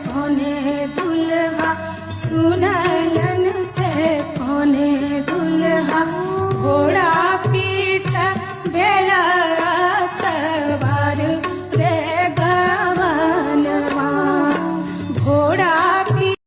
कोने दुल्हा सुनैलन से कोने दुल्हा घोड़ा पीठ भेला सवार रे गवनवा घोड़ा